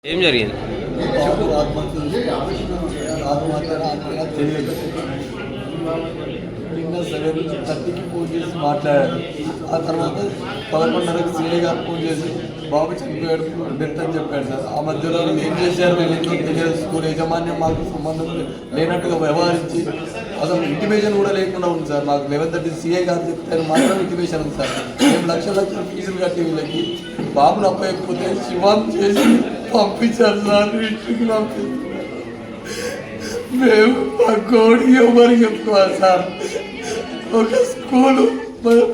ఏం జరిగింది? నిన్న 7:30కి ఫోన్ చేసి మాట్లాడాడు. ఆ తర్వాత 11:30కి సీఏ గారు ఫోన్ చేసి బాబు చనిపోయాడు, డెత్ అని చెప్పాడు సార్. ఆ మధ్యలో ఏం చేశారు వీళ్ళతో తెలియదు. స్కూల్ యాజమాన్యం మాకు సంబంధం లేనట్టుగా వ్యవహరించి అసలు ఇంటిమేషన్ కూడా లేకుండా ఉంది సార్. మాకు 11:30 సీఏ గారు చెప్తారు మాత్రం ఇంటిమేషన్ ఉంది సార్. మేము లక్షల ఫీజులు కట్టి వీళ్ళకి బాబును అప్పకపోతే శివం చేసి పంపించారు సార్. ఇంటికి పంపించారు. మేము మా కోడి ఎవరు చెప్పుకోవాలి సార్. ఒక స్కూలు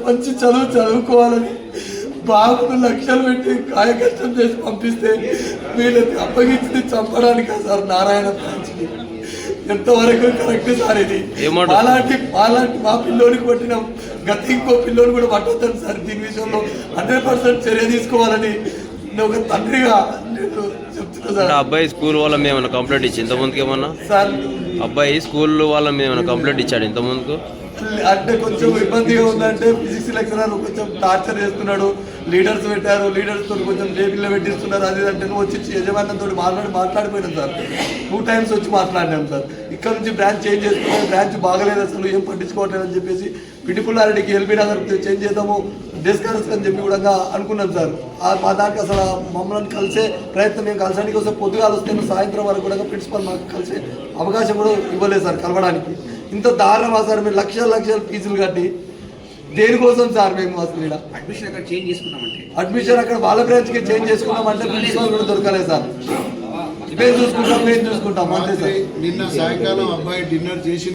మంచి చదువుకోవాలని బాబును లక్ష్యాలు పెట్టి కాయకష్టం చేసి పంపిస్తే వీళ్ళకి అప్పగించి చంపడానికి సార్ నారాయణ బ్రాంచ్కి. ఎంతవరకు కరెక్ట్ సార్ ఇది? అలాంటి మా పిల్లోడికి కొట్టిన గతి ఇంకో పిల్లోని కూడా పట్టొద్దని సార్. దీని విషయంలో 100% చర్య తీసుకోవాలని ఒక తండ్రిగా నేను చెప్తున్నా సార్. అబ్బాయి స్కూల్ వాళ్ళ మేము ఏమైనా కంప్లైంట్ ఇచ్చి ఇంతకుముందుకు ఏమన్నా సార్ అబ్బాయి స్కూల్ వాళ్ళ మేము ఏమైనా కంప్లైంట్ ఇచ్చాడు ఇంతకుముందుకు? అంటే కొంచెం ఇబ్బందిగా ఉందంటే ఫిజిక్స్ లెక్చరర్ కొంచెం టార్చర్ చేస్తున్నాడు. లీడర్స్ పెట్టారు, లీడర్స్ తోటి కొంచెం టేబుల్లో పెట్టిస్తున్నారు. అది అంటే నువ్వు వచ్చి యజమానంతో మాట్లాడిపోయినాం సార్. 2 times వచ్చి మాట్లాడినాం సార్. ఇక్కడ నుంచి బ్రాంచ్ చేంజ్ చేసుకున్నాం, బ్రాంచ్ బాగలేదు అసలు ఏం పట్టించుకోవట్లేదు అని చెప్పేసి పిటిపుల్లారెడ్డికి ఎల్బీ నగర్ చేంజ్ చేద్దాము డిస్కస్ అని చెప్పి కూడా అనుకున్నాం సార్. మా దానికి అసలు మమ్మల్ని కలిసే ప్రయత్నం మేము కలిసడానికి వస్తే పొద్దుగాలు వస్తే సాయంత్రం వరకు కూడా ప్రిన్సిపల్ మాకు కలిసే అవకాశం కూడా ఇవ్వలేదు సార్ కలవడానికి. ఇంత దారుణమా సార్? మీరు లక్షల ఫీజులు కట్టి దేనికోసం సార్? మేము అసలు ఇక్కడ అడ్మిషన్ అక్కడ చేంజ్ చేసుకున్నామంటే అడ్మిషన్ అక్కడ వాళ్ళ బ్రాంచ్కి చేంజ్ చేసుకున్నామంటే ప్రిన్సిపల్ కూడా దొరకలేదు సార్. మేము చూసుకుంటాం అంతే సార్. నిన్న సాయంకాలం అబ్బాయి డిన్నర్ చేసి